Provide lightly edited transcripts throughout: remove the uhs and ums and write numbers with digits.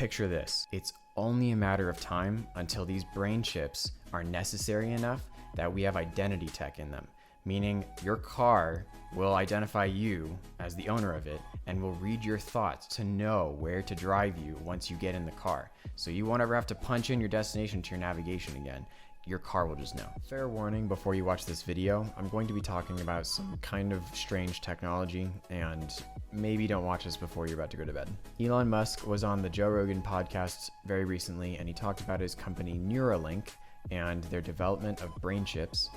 Picture this. It's only a matter of time until these brain chips are necessary enough that we have identity tech in them, meaning your car will identify you as the owner of it and will read your thoughts to know where to drive you once you get in the car. So you won't ever have to punch in your destination to your navigation again. Your car will just know. Fair warning before you watch this video, I'm going to be talking about some kind of strange technology, and maybe don't watch this before you're about to go to bed. Elon Musk was on the Joe Rogan podcast very recently, and he talked about his company Neuralink and their development of brain chips,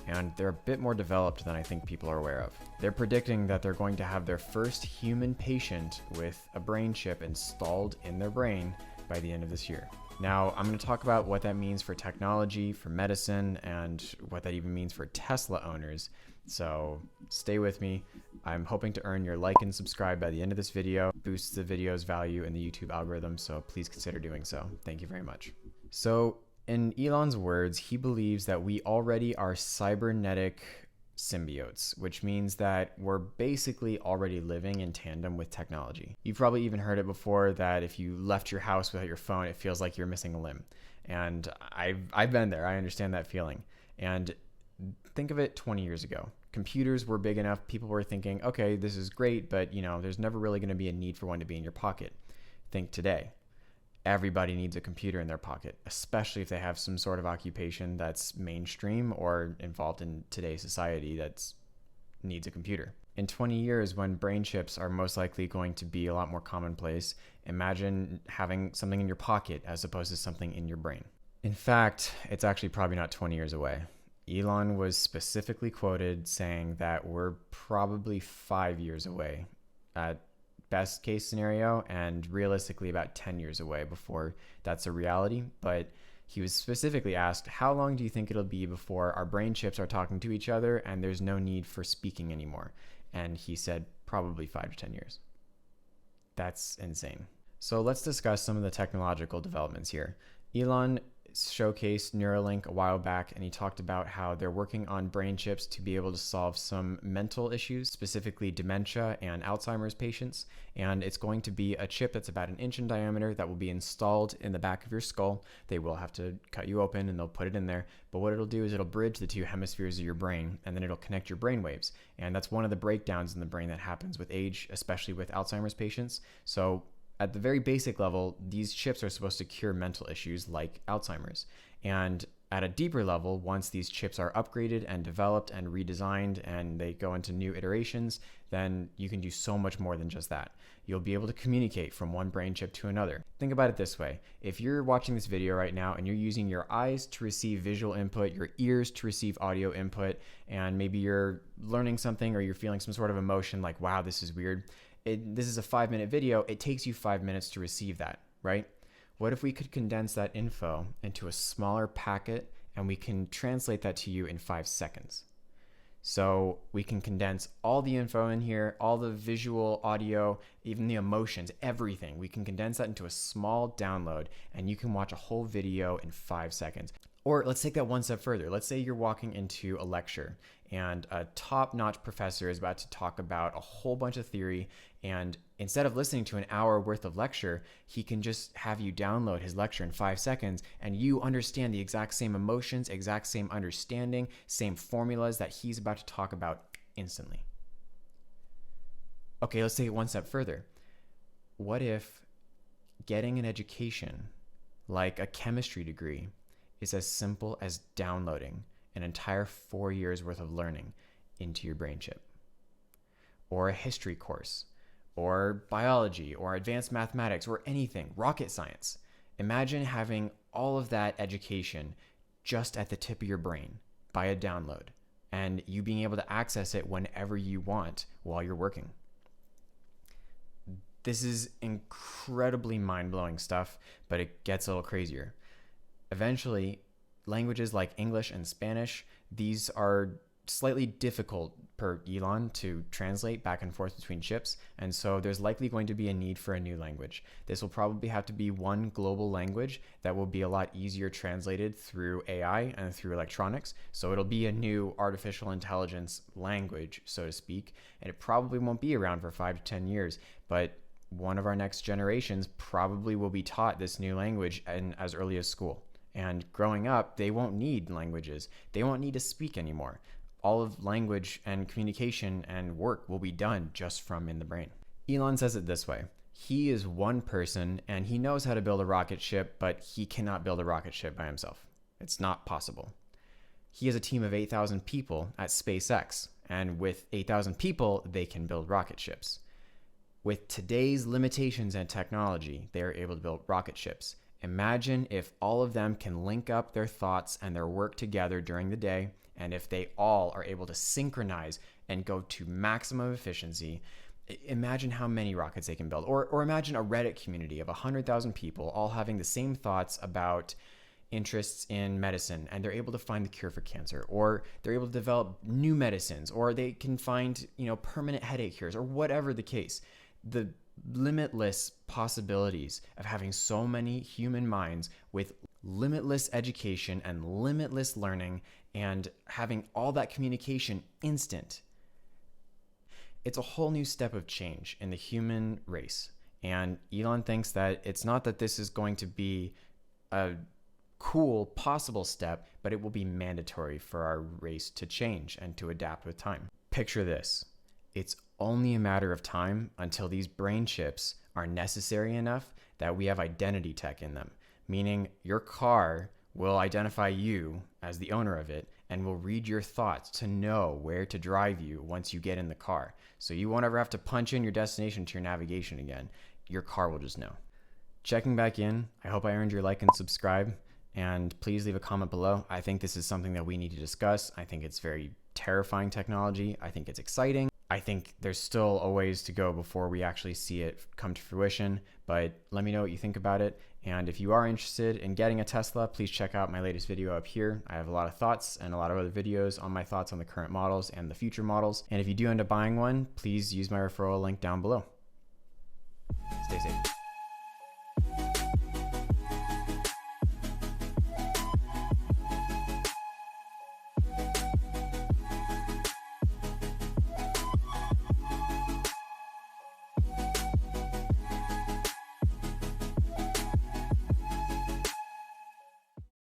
and they're a bit more developed than I think people are aware of. They're predicting that they're going to have their first human patient with a brain chip installed in their brain by the end of this year. Now, I'm going to talk about what that means for technology, for medicine, and what that even means for Tesla owners. So stay with me. I'm hoping to earn your like and subscribe by the end of this video. Boosts the video's value in the YouTube algorithm, so please consider doing so. Thank you very much. So in Elon's words, he believes that we already are cybernetic symbiotes, which means that we're basically already living in tandem with technology. You've probably even heard it before that if you left your house without your phone, it feels like you're missing a limb. And I've been there. I understand that feeling. And think of it 20 years ago. Computers were big enough. People were thinking, okay, this is great, but there's never really going to be a need for one to be in your pocket. Think today. Everybody needs a computer in their pocket, especially if they have some sort of occupation that's mainstream or involved in today's society that needs a computer. In 20 years, when brain chips are most likely going to be a lot more commonplace, imagine having something in your pocket as opposed to something in your brain. In fact, it's actually probably not 20 years away. Elon was specifically quoted saying that we're probably 5 years away at best case scenario, and realistically about 10 years away before that's a reality. But he was specifically asked, how long do you think it'll be before our brain chips are talking to each other and there's no need for speaking anymore? And he said probably 5 to 10 years. That's insane. So let's discuss some of the technological developments here. Elon showcased Neuralink a while back, and he talked about how they're working on brain chips to be able to solve some mental issues, specifically dementia and Alzheimer's patients. And it's going to be a chip that's about 1 inch in diameter that will be installed in the back of your skull. They will have to cut you open and they'll put it in there. But what it'll do is it'll bridge the two hemispheres of your brain, and then it'll connect your brain waves. And that's one of the breakdowns in the brain that happens with age, especially with Alzheimer's patients. So at the very basic level, these chips are supposed to cure mental issues like Alzheimer's. And at a deeper level, once these chips are upgraded and developed and redesigned and they go into new iterations, then you can do so much more than just that. You'll be able to communicate from one brain chip to another. Think about it this way. If you're watching this video right now and you're using your eyes to receive visual input, your ears to receive audio input, and maybe you're learning something or you're feeling some sort of emotion like, wow, this is weird. This is a 5-minute video. It takes you 5 minutes to receive that, right? What if we could condense that info into a smaller packet and we can translate that to you in 5 seconds? So we can condense all the info in here, all the visual, audio, even the emotions, everything. We can condense that into a small download and you can watch a whole video in 5 seconds. Or let's take that one step further. Let's say you're walking into a lecture and a top-notch professor is about to talk about a whole bunch of theory, and instead of listening to an hour worth of lecture, he can just have you download his lecture in 5 seconds and you understand the exact same emotions, exact same understanding, same formulas that he's about to talk about instantly. Okay, let's take it one step further. What if getting an education like a chemistry degree is as simple as downloading an entire 4 years worth of learning into your brain chip? Or a history course, or biology, or advanced mathematics, or anything, rocket science. Imagine having all of that education just at the tip of your brain by a download, and you being able to access it whenever you want while you're working. This is incredibly mind-blowing stuff, but it gets a little crazier. Eventually, languages like English and Spanish, these are slightly difficult per Elon to translate back and forth between chips, and so there's likely going to be a need for a new language. This will probably have to be one global language that will be a lot easier translated through AI and through electronics, so it'll be a new artificial intelligence language, so to speak, and it probably won't be around for 5 to 10 years, but one of our next generations probably will be taught this new language as early as school. And growing up, they won't need languages. They won't need to speak anymore. All of language and communication and work will be done just from in the brain. Elon says it this way. He is one person and he knows how to build a rocket ship, but he cannot build a rocket ship by himself. It's not possible. He has a team of 8,000 people at SpaceX, and with 8,000 people, they can build rocket ships. With today's limitations and technology, they are able to build rocket ships. Imagine if all of them can link up their thoughts and their work together during the day, and if they all are able to synchronize and go to maximum efficiency. Imagine how many rockets they can build. Or imagine a Reddit community of 100,000 people all having the same thoughts about interests in medicine, and they're able to find the cure for cancer, or they're able to develop new medicines, or they can find, permanent headache cures, or whatever the case. The limitless possibilities of having so many human minds with limitless education and limitless learning and having all that communication instant. It's a whole new step of change in the human race. And Elon thinks that it's not that this is going to be a cool possible step, but it will be mandatory for our race to change and to adapt with time. Picture this. It's only a matter of time until these brain chips are necessary enough that we have identity tech in them, meaning your car will identify you as the owner of it and will read your thoughts to know where to drive you once you get in the car. So you won't ever have to punch in your destination to your navigation again. Your car will just know. Checking back in, I hope I earned your like and subscribe, and please leave a comment below. I think this is something that we need to discuss. I think it's very terrifying technology. I think it's exciting. I think there's still a ways to go before we actually see it come to fruition, but let me know what you think about it. And if you are interested in getting a Tesla, please check out my latest video up here. I have a lot of thoughts and a lot of other videos on my thoughts on the current models and the future models. And if you do end up buying one, please use my referral link down below. Stay safe.